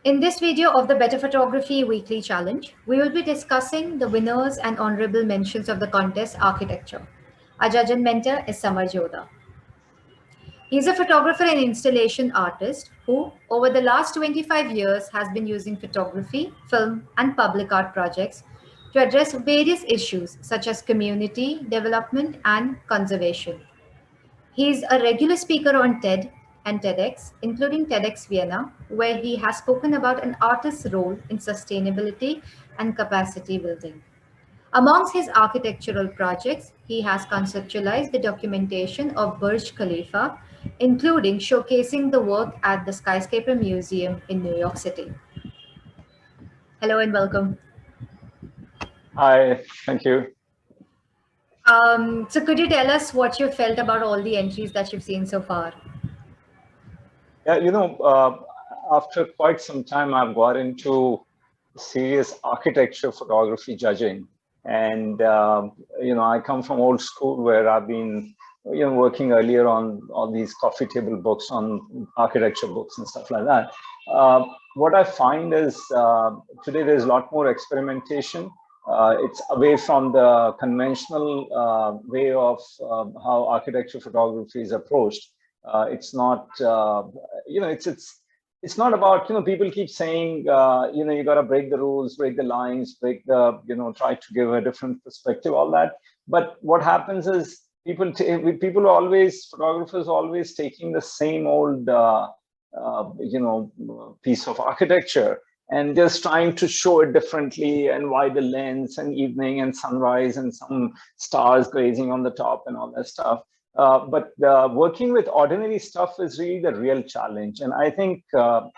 In this video of the Better Photography Weekly Challenge, we will be discussing the winners and honorable mentions of the contest architecture. Our judge and mentor is Samar Jodha. He is a photographer and installation artist who, over the last 25 years, has been using photography, film, and public art projects to address various issues such as community development and conservation. He is a regular speaker on TED and TEDx, including TEDx Vienna, where he has spoken about an artist's role in sustainability and capacity building. Amongst his architectural projects, he has conceptualized the documentation of Burj Khalifa, including showcasing the work at the Skyscraper Museum in New York City. Hello and welcome. Hi, thank you. So, could you tell us what you felt about all the entries that you've seen so far? Yeah, after quite some time, I've got into serious architecture photography judging. And, I come from old school where I've been, working earlier on all these coffee table books on architecture books and stuff like that. What I find is today there's a lot more experimentation. It's away from the conventional way of how architecture photography is approached. It's not, it's not about, people keep saying, you got to break the rules, break the lines, break the, try to give a different perspective, all that. But what happens is people always, photographers always taking the same old, piece of architecture and just trying to show it differently and wider lens and evening and sunrise and some stars grazing on the top and all that stuff. But working with ordinary stuff is really the real challenge. And I think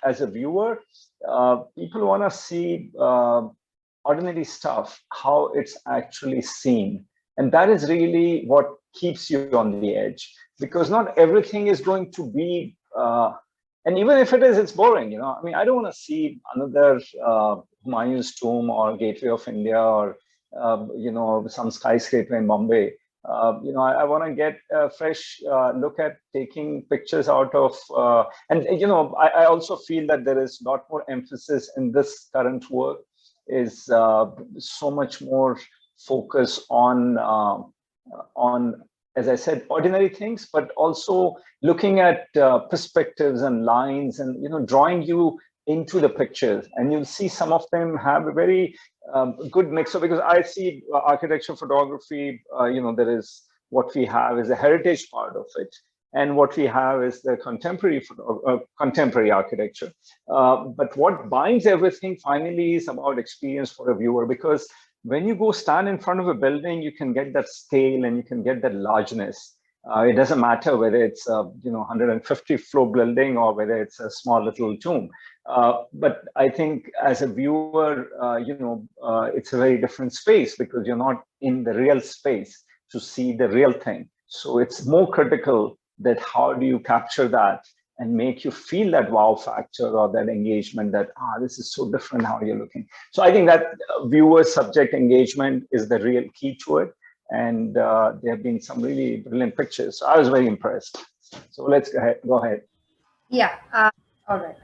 as a viewer, people want to see ordinary stuff, how it's actually seen. And that is really what keeps you on the edge, because not everything is going to be, and even if it is, it's boring. I mean, I don't want to see another Humayun's tomb or Gateway of India or, some skyscraper in Bombay. I want to get a fresh look at taking pictures out of, and I also feel that there is a lot more emphasis in this current work, is so much more focus on, as I said, ordinary things, but also looking at perspectives and lines and, drawing you into the pictures. And you'll see some of them have a very good mix. So because I see architecture photography, there is what we have is a heritage part of it. And what we have is the contemporary architecture. But what binds everything finally is about experience for a viewer, because when you go stand in front of a building, you can get that scale and you can get that largeness. It doesn't matter whether it's a 150 floor building or whether it's a small little tomb. But I think as a viewer, it's a very different space because you're not in the real space to see the real thing. So it's more critical that how do you capture that and make you feel that wow factor or that engagement that, this is so different how you're looking. So I think that viewer subject engagement is the real key to it. And there have been some really brilliant pictures. So I was very impressed. So let's go ahead. Yeah, all right.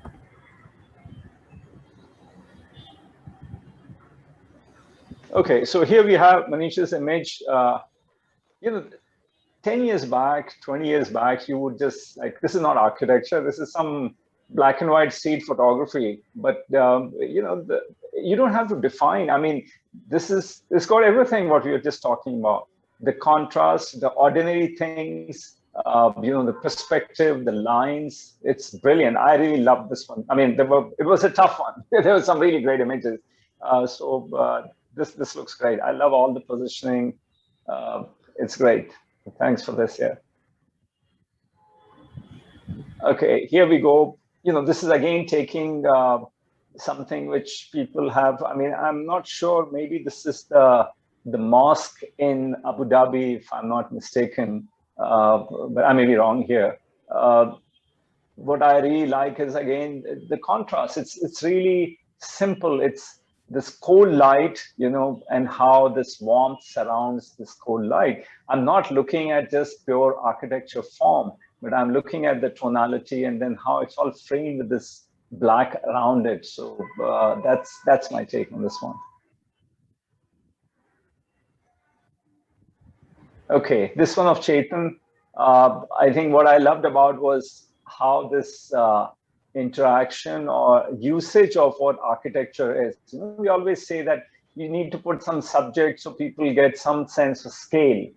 Okay, so here we have Manish's image. 10 years back, 20 years back, you would just like, this is not architecture, this is some black and white street photography. But, you don't have to define. I mean, it's got everything what we were just talking about. The contrast, the ordinary things, the perspective, the lines. It's brilliant. I really love this one. I mean, it was a tough one. There were some really great images. This looks great. I love all the positioning. It's great. Thanks for this. Yeah. Okay, here we go. This is again taking something which people have. I mean, I'm not sure. Maybe this is the mosque in Abu Dhabi, if I'm not mistaken. But I may be wrong here. What I really like is again the contrast. It's really simple. It's this cold light, and how this warmth surrounds this cold light. I'm not looking at just pure architecture form, but I'm looking at the tonality and then how it's all framed with this black around it. So that's my take on this one. Okay, this one of Chetan, I think what I loved about was how this interaction or usage of what architecture is. You know, we always say that you need to put some subject so people get some sense of scale.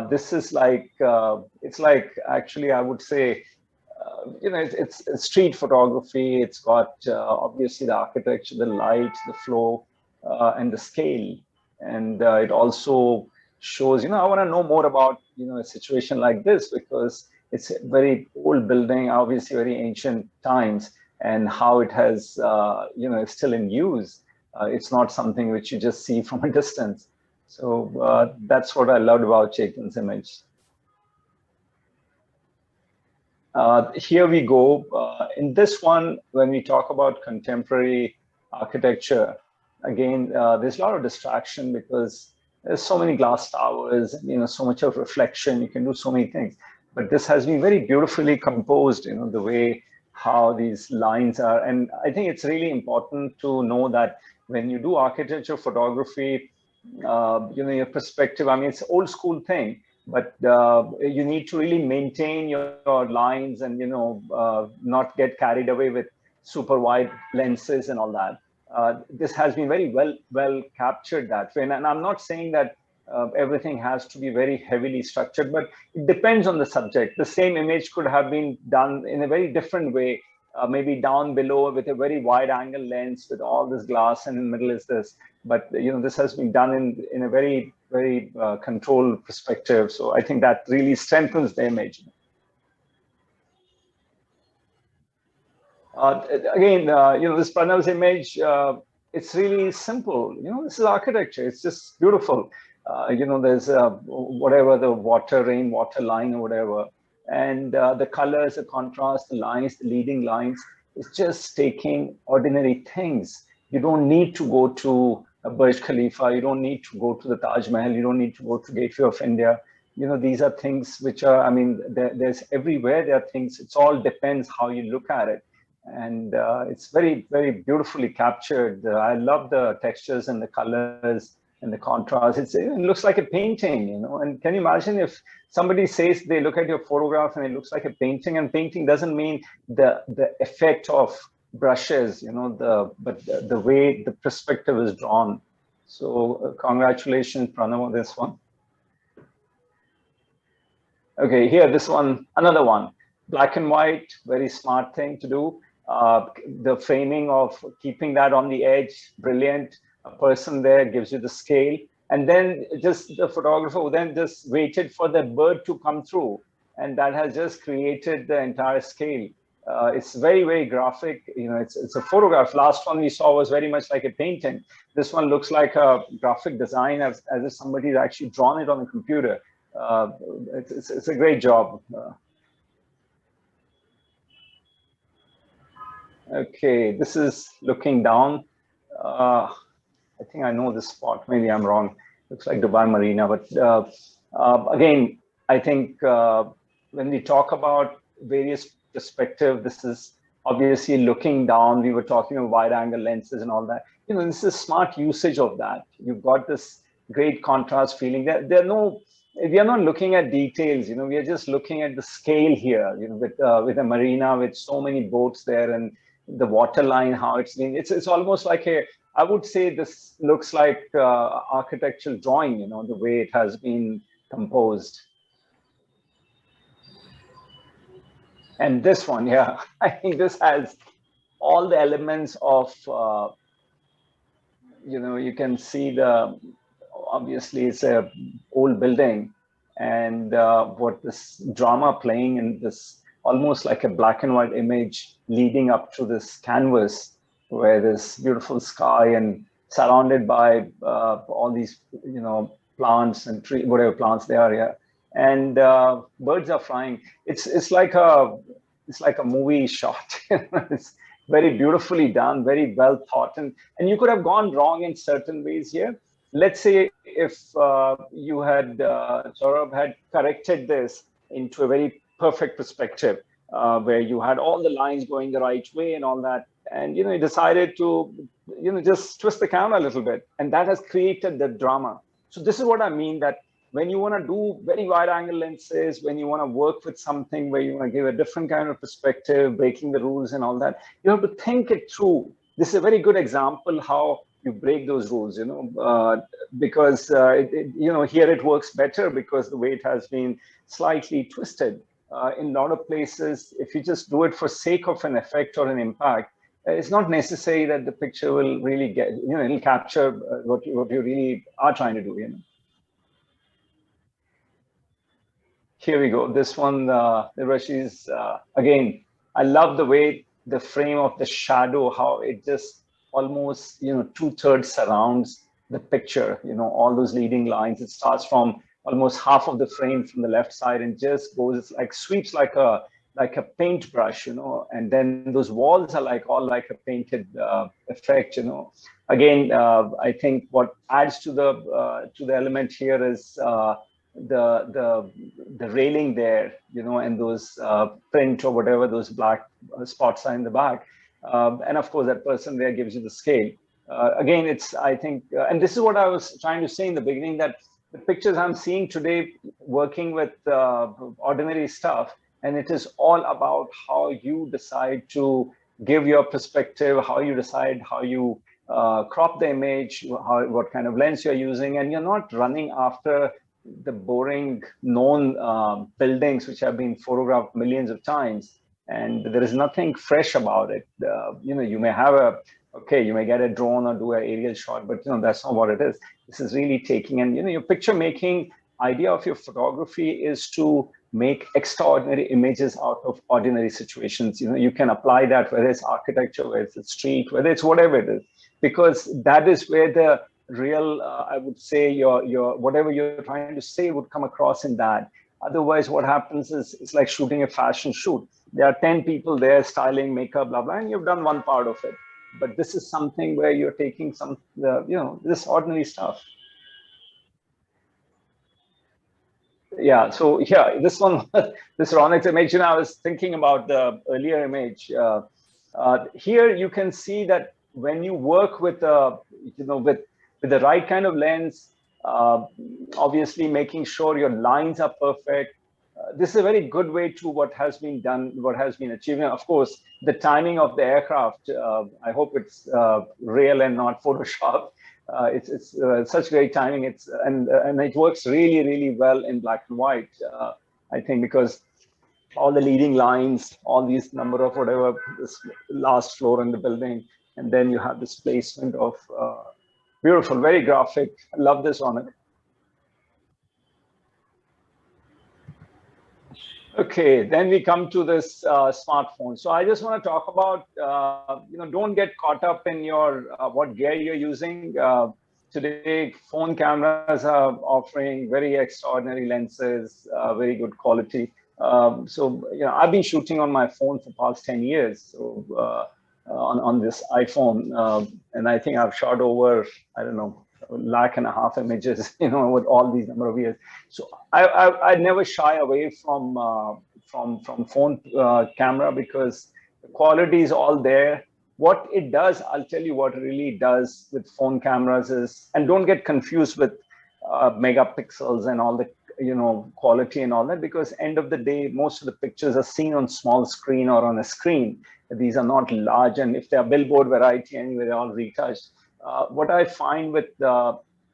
This is like, it's like actually, I would say, it's street photography. It's got obviously the architecture, the light, the flow, and the scale. And it also shows, I want to know more about, a situation like this because it's a very old building, obviously very ancient times, and how it has, it's still in use. It's not something which you just see from a distance. So that's what I loved about Chetan's image. Here we go. In this one, when we talk about contemporary architecture, again, there's a lot of distraction because there's so many glass towers, so much of reflection. You can do so many things. But this has been very beautifully composed, the way how these lines are. And I think it's really important to know that when you do architecture photography, your perspective, I mean, it's an old school thing, but you need to really maintain your lines and not get carried away with super wide lenses and all that. This has been very well captured that way, and I'm not saying that everything has to be very heavily structured, but it depends on the subject. The same image could have been done in a very different way, maybe down below with a very wide angle lens with all this glass, and in the middle is this. But this has been done in a very controlled perspective. So I think that really strengthens the image. Again, this Pranav's image, it's really simple. This is architecture. It's just beautiful. There's whatever the rainwater line or whatever. And the colors, the contrast, the lines, the leading lines, it's just taking ordinary things. You don't need to go to Burj Khalifa. You don't need to go to the Taj Mahal. You don't need to go to Gateway of India. These are things which are, I mean, there's everywhere there are things. It all depends how you look at it. And it's very beautifully captured. I love the textures and the colors and the contrast. It looks like a painting, And can you imagine if somebody says they look at your photograph and it looks like a painting, and painting doesn't mean the effect of brushes, but the way the perspective is drawn. So congratulations, Pranav, on this one. Okay, here, this one, another one. Black and white, very smart thing to do. The framing of keeping that on the edge, brilliant. A person there gives you the scale. And then just the photographer then just waited for the bird to come through. And that has just created the entire scale. It's very graphic. It's a photograph. Last one we saw was very much like a painting. This one looks like a graphic design as if somebody's actually drawn it on a computer. It's a great job. Okay, this is looking down. I think I know this spot. Maybe I'm wrong. Looks like Dubai Marina. But again, I think when we talk about various perspectives, this is obviously looking down. We were talking about wide angle lenses and all that. This is smart usage of that. You've got this great contrast feeling. We are not looking at details. We are just looking at the scale here. With a marina with so many boats there and the water line, how it's been. It's almost like I would say this looks like architectural drawing, the way it has been composed. And this one, yeah, I think this has all the elements of, you can see obviously it's a old building, and what this drama playing in this almost like a black and white image leading up to this canvas where this beautiful sky and surrounded by all these, plants and tree, whatever plants they are, yeah. And birds are flying. It's like a movie shot. It's very beautifully done, very well thought, and you could have gone wrong in certain ways here. Let's say if Saurabh had corrected this into a very perfect perspective, where you had all the lines going the right way and all that. And, you decided to, just twist the camera a little bit. And that has created the drama. So this is what I mean, that when you want to do very wide angle lenses, when you want to work with something where you want to give a different kind of perspective, breaking the rules and all that, you have to think it through. This is a very good example how you break those rules, because, here it works better because the way it has been slightly twisted. In a lot of places, if you just do it for sake of an effect or an impact, it's not necessary that the picture will really get, it'll capture what you really are trying to do, Here we go. This one, the Rashi's, again, I love the way the frame of the shadow, how it just almost, 2/3 surrounds the picture, all those leading lines. It starts from almost half of the frame from the left side and just goes like sweeps like a paintbrush, and then those walls are like all like a painted effect, Again, I think what adds to the element here is the railing there, and those print or whatever those black spots are in the back, and of course that person there gives you the scale. Again, it's I think, and this is what I was trying to say in the beginning, that the pictures I'm seeing today, working with ordinary stuff, and it is all about how you decide to give your perspective, how you decide how you crop the image, what kind of lens you're using, and you're not running after the boring known buildings which have been photographed millions of times, and there is nothing fresh about it. You may have you may get a drone or do an aerial shot, but that's not what it is. This is really taking, and your picture making idea of your photography is to make extraordinary images out of ordinary situations. You can apply that, whether it's architecture, whether it's a street, whether it's whatever it is, because that is where the real, I would say, your whatever you're trying to say would come across in that. Otherwise, what happens is it's like shooting a fashion shoot. There are 10 people there styling, makeup, blah, blah, and you've done one part of it. But this is something where you're taking some, this ordinary stuff. Yeah, so yeah, this one, this Ronak's image, I was thinking about the earlier image. Here you can see that when you work with, with the right kind of lens, obviously making sure your lines are perfect. This is a very good way to what has been done, what has been achieved. Of course, the timing of the aircraft, I hope it's real and not Photoshop. It's such great timing. And it works really, really well in black and white, I think, because all the leading lines, all these number of whatever, this last floor in the building, and then you have this placement of beautiful, very graphic. I love this on it. Okay, then we come to this smartphone. So I just want to talk about, don't get caught up in your what gear you're using. Today, phone cameras are offering very extraordinary lenses, very good quality. So, I've been shooting on my phone for past 10 years. So on this iPhone, and I think I've shot over, I don't know, 1.5 lakh images, with all these number of years. So I never shy away from phone camera, because the quality is all there. What it does, I'll tell you what it really does with phone cameras is, and don't get confused with megapixels and all the quality and all that, because end of the day, most of the pictures are seen on small screen or on a screen. These are not large, and if they're billboard variety anyway, they're all retouched. What I find with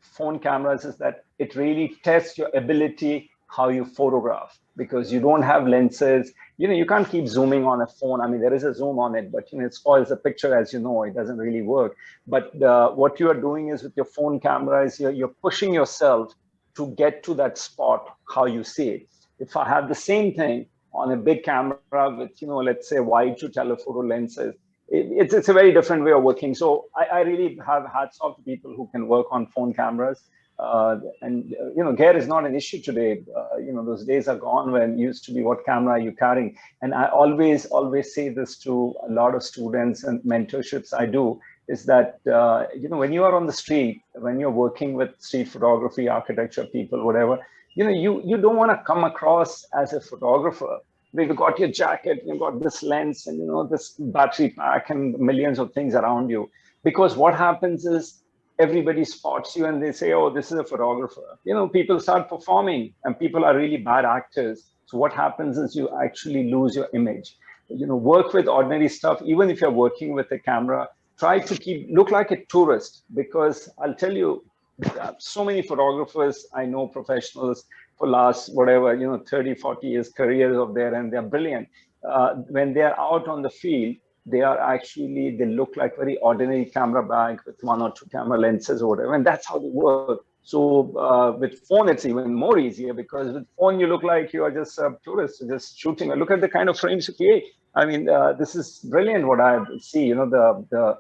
phone cameras is that it really tests your ability how you photograph, because you don't have lenses. You can't keep zooming on a phone. I mean, there is a zoom on it, but it spoils the picture, as you know. It doesn't really work. But what you are doing is with your phone camera is you're pushing yourself to get to that spot how you see it. If I have the same thing on a big camera with, let's say wide to telephoto lenses, it's a very different way of working. So I really have hats off to people who can work on phone cameras. And gear is not an issue today. Those days are gone when it used to be what camera are you carrying. And I always say this to a lot of students and mentorships I do, is that when you are on the street, when you're working with street photography, architecture people, whatever, you don't want to come across as a photographer. You've got your jacket, you've got this lens, and this battery pack, and millions of things around you. Because what happens is everybody spots you and they say, oh, this is a photographer. People start performing, and people are really bad actors. So what happens is you actually lose your image. Work with ordinary stuff. Even if you're working with a camera, try to look like a tourist, because I'll tell you, so many photographers I know, professionals for last whatever 30, 40 years careers of theirs, and they're brilliant. When they're out on the field, they look like very ordinary camera bag with one or two camera lenses or whatever, and that's how they work. So with phone, it's even more easier, because with phone, you look like you are just a tourist, just shooting. Look at the kind of frames you create. I mean, this is brilliant what I see. The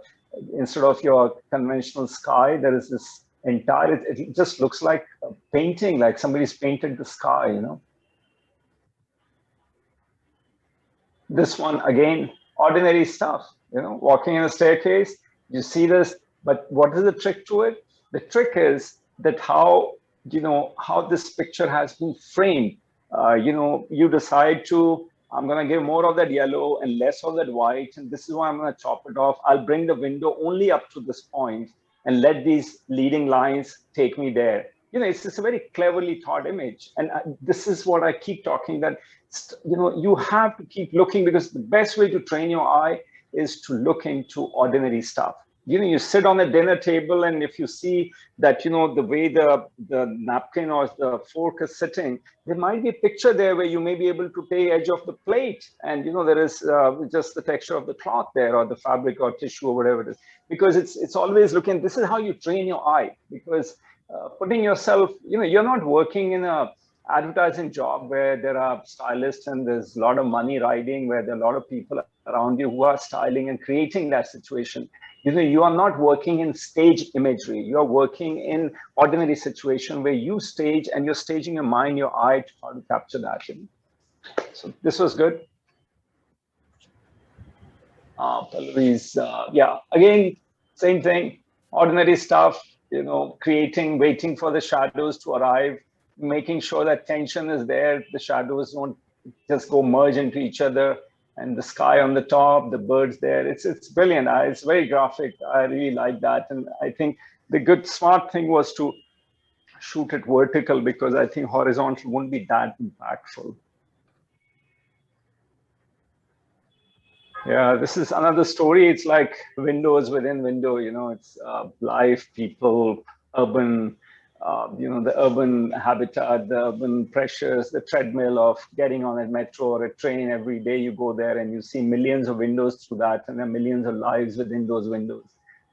instead of your conventional sky, there is this entire, it just looks like a painting, like somebody's painted the sky. This one, again, ordinary stuff, walking in a staircase, you see this, but what is the trick to it? The trick is that how this picture has been framed. You decide to, I'm going to give more of that yellow and less of that white, and this is why I'm going to chop it off. I'll bring the window only up to this point and let these leading lines take me there. It's just a very cleverly thought image. And this is what I keep talking, that you have to keep looking, because the best way to train your eye is to look into ordinary stuff. You sit on a dinner table, and if you see that, the way the napkin or the fork is sitting, there might be a picture there where you may be able to take edge of the plate, and there is just the texture of the cloth there, or the fabric or tissue or whatever it is. Because it's always looking. This is how you train your eye, because putting yourself, you're not working in a advertising job where there are stylists and there's a lot of money riding, where there are a lot of people around you who are styling and creating that situation. You are not working in stage imagery. You are working in ordinary situation where you stage, and you're staging your mind, your eye, to how to capture that. So this was good. Pallavi's, yeah, again, same thing, ordinary stuff, creating, waiting for the shadows to arrive, making sure that tension is there, the shadows don't just go merge into each other, and the sky on the top, the birds there. It's brilliant. It's very graphic. I really like that. And I think the good, smart thing was to shoot it vertical, because I think horizontal won't be that impactful. Yeah, this is another story. It's like windows within window. It's life, people, urban, the urban habitat, the urban pressures, the treadmill of getting on a metro or a train every day. You go there and you see millions of windows through that, and there are millions of lives within those windows.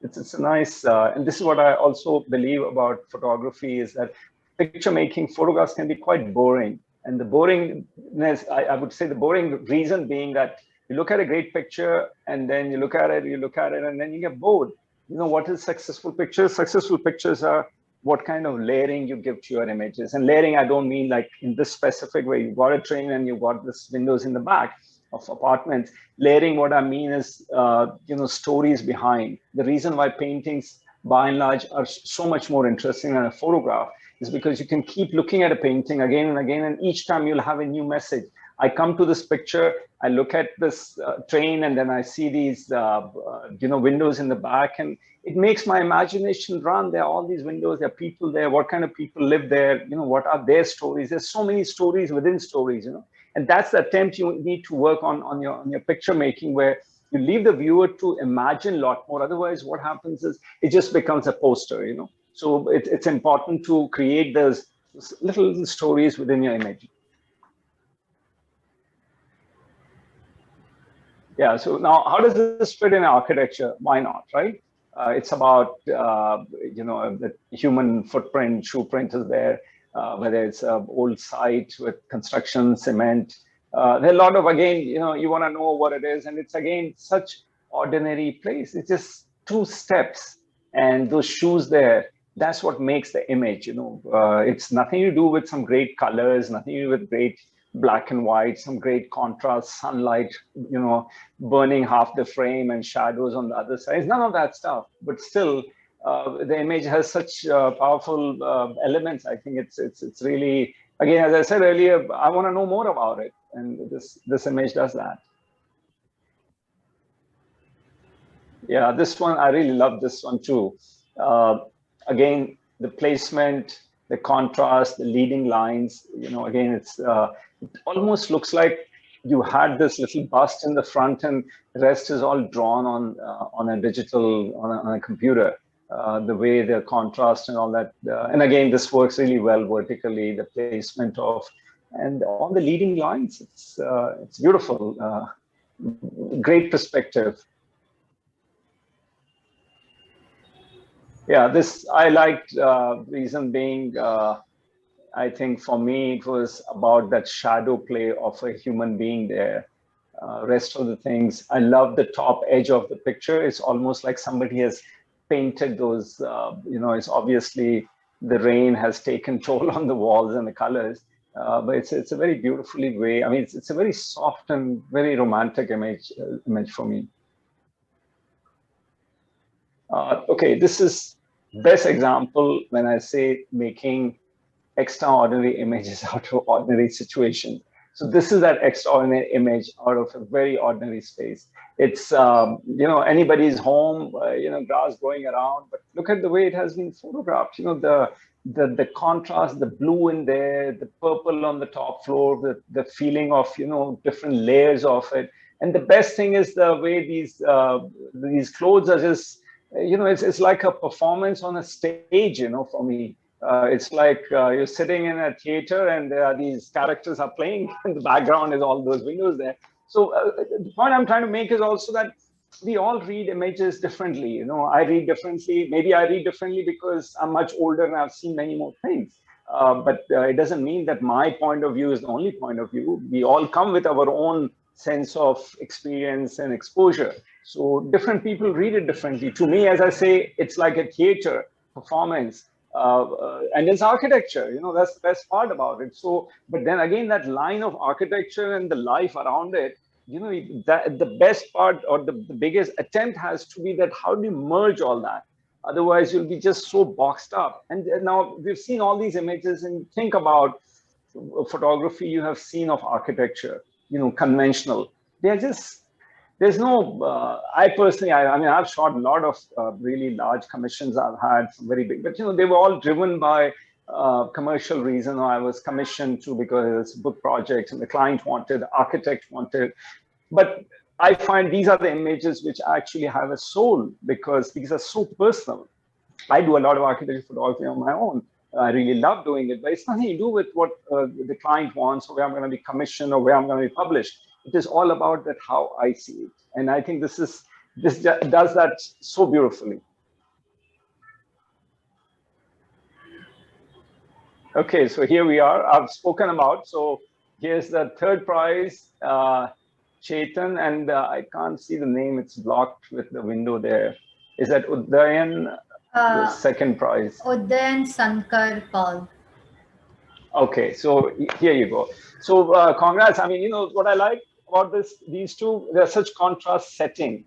It's a nice, and this is what I also believe about photography, is that picture making, photographs can be quite boring. And the boringness, I would say the boring reason being that you look at a great picture, and then you look at it, and then you get bored. What is successful pictures? Successful pictures are what kind of layering you give to your images. And layering, I don't mean like in this specific way, you've got a train and you've got this windows in the back of apartments. Layering, what I mean is, stories behind. The reason why paintings, by and large, are so much more interesting than a photograph is because you can keep looking at a painting again and again, and each time you'll have a new message. I come to this picture, I look at this train, and then I see these, windows in the back, and it makes my imagination run. There are all these windows, there are people there. What kind of people live there? What are their stories? There's so many stories within stories, and that's the attempt you need to work on your picture making, where you leave the viewer to imagine a lot more. Otherwise, what happens is it just becomes a poster, So it's important to create those little stories within your image. Yeah, so now how does this fit in architecture? Why not, right? It's about, the human footprint, shoe print is there, whether it's an old site with construction, cement. There are a lot of, again, you want to know what it is. And it's, again, such ordinary place. It's just 2 steps, and those shoes there, that's what makes the image, It's nothing to do with some great colors, nothing to do with great black and white, some great contrast, sunlight, burning half the frame and shadows on the other side. It's none of that stuff, but still, the image has such powerful elements. I think it's really, again, as I said earlier, I want to know more about it. And this image does that. Yeah, this one, I really love this one too. Again, the placement, the contrast, the leading lines, again, it almost looks like you had this little bust in the front and the rest is all drawn on a digital, on a computer. The way the contrast and all that. And again, this works really well vertically, the placement of, and on the leading lines, it's beautiful. Great perspective. Yeah, this I liked, reason being, I think for me, it was about that shadow play of a human being there. Rest of the things, I love the top edge of the picture. It's almost like somebody has painted those, it's obviously the rain has taken toll on the walls and the colors, but it's a very beautifully way. I mean, it's a very soft and very romantic image for me. Okay, this is best example when I say making extraordinary images out of ordinary situations. So this is that extraordinary image out of a very ordinary space. It's, anybody's home, grass growing around, but look at the way it has been photographed. The contrast, the blue in there, the purple on the top floor, the feeling of, different layers of it. And the best thing is the way these clothes are just, it's like a performance on a stage, for me. It's like you're sitting in a theater and these characters are playing and the background is all those windows there. So the point I'm trying to make is also that we all read images differently. I read differently. Maybe I read differently because I'm much older and I've seen many more things. But it doesn't mean that my point of view is the only point of view. We all come with our own sense of experience and exposure. So different people read it differently. To me, as I say, it's like a theater performance. And it's architecture, that's the best part about it. So, but then again, that line of architecture and the life around it, that the best part or the biggest attempt has to be that how do you merge all that? Otherwise, you'll be just so boxed up. And now we've seen all these images, and think about photography you have seen of architecture, conventional. They're just, there's no, I personally, I mean, I've shot a lot of really large commissions I've had, some very big, but they were all driven by commercial reason, or I was commissioned to because it's book projects and the client wanted, the architect wanted. But I find these are the images which actually have a soul because these are so personal. I do a lot of architecture photography on my own. I really love doing it, but it's nothing to do with what the client wants or where I'm going to be commissioned or where I'm going to be published. It is all about that how I see it. And I think this does that so beautifully. Okay, so here we are. I've spoken about. So here's the third prize, Chetan, and I can't see the name. It's blocked with the window there. Is that Udayan, the second prize? Udayan Sankar Paul. Okay, so here you go. So congrats. I mean, what I like about these two, they're such contrast setting.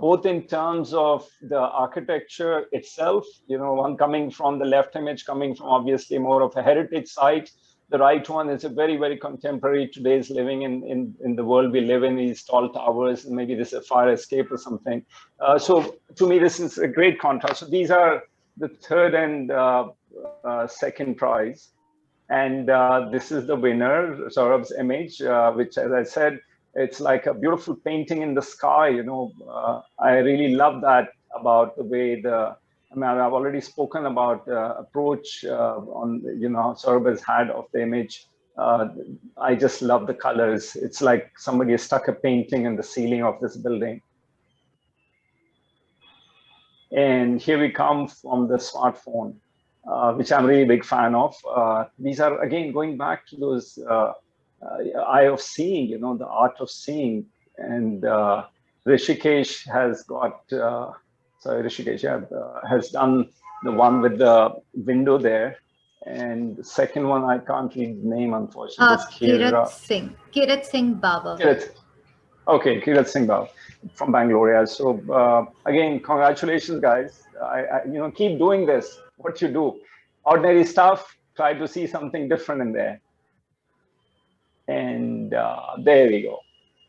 Both in terms of the architecture itself, one coming from the left image, coming from obviously more of a heritage site. The right one is a very, very contemporary today's living in the world we live in, these tall towers, and maybe this is a fire escape or something. So to me, this is a great contrast. So these are the third and second prize. And this is the winner, Saurabh's image, which, as I said, it's like a beautiful painting in the sky. I really love that about the way I've already spoken about the approach on, Saurabh has had of the image. I just love the colors. It's like somebody has stuck a painting in the ceiling of this building. And here we come from the smartphone, which I'm really big fan of. These are, again, going back to those eye of seeing, the art of seeing. And Rishikesh has got, Rishikesh, has done the one with the window there. And the second one, I can't read the name, unfortunately. Kirat Singh Baba. Okay, Kirat Singh Baba from Bangalore. Yeah. So again, congratulations, guys. I keep doing this, what you do. Ordinary stuff, try to see something different in there. And there we go.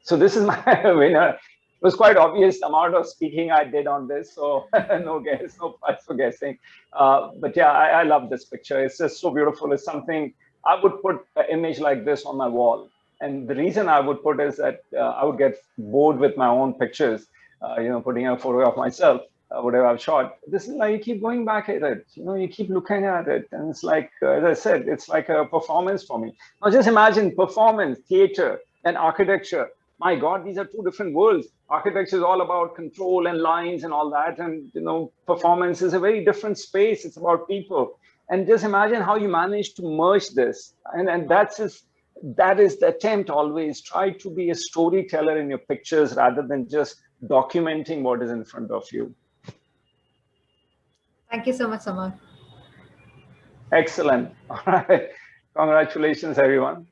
So this is my winner. It was quite obvious the amount of speaking I did on this, so no guess, no prize for guessing. But yeah, I love this picture. It's just so beautiful. It's something I would put an image like this on my wall. And the reason I would put is that I would get bored with my own pictures, putting a photo of myself, whatever I've shot. This is like you keep going back at it, you keep looking at it. And it's like, as I said, it's like a performance for me. Now just imagine performance, theater, and architecture. My God, these are two different worlds. Architecture is all about control and lines and all that. And, performance is a very different space. It's about people. And just imagine how you manage to merge this. And that is the attempt always. Try to be a storyteller in your pictures rather than just documenting what is in front of you. Thank you so much, Samar. Excellent. All right. Congratulations, everyone.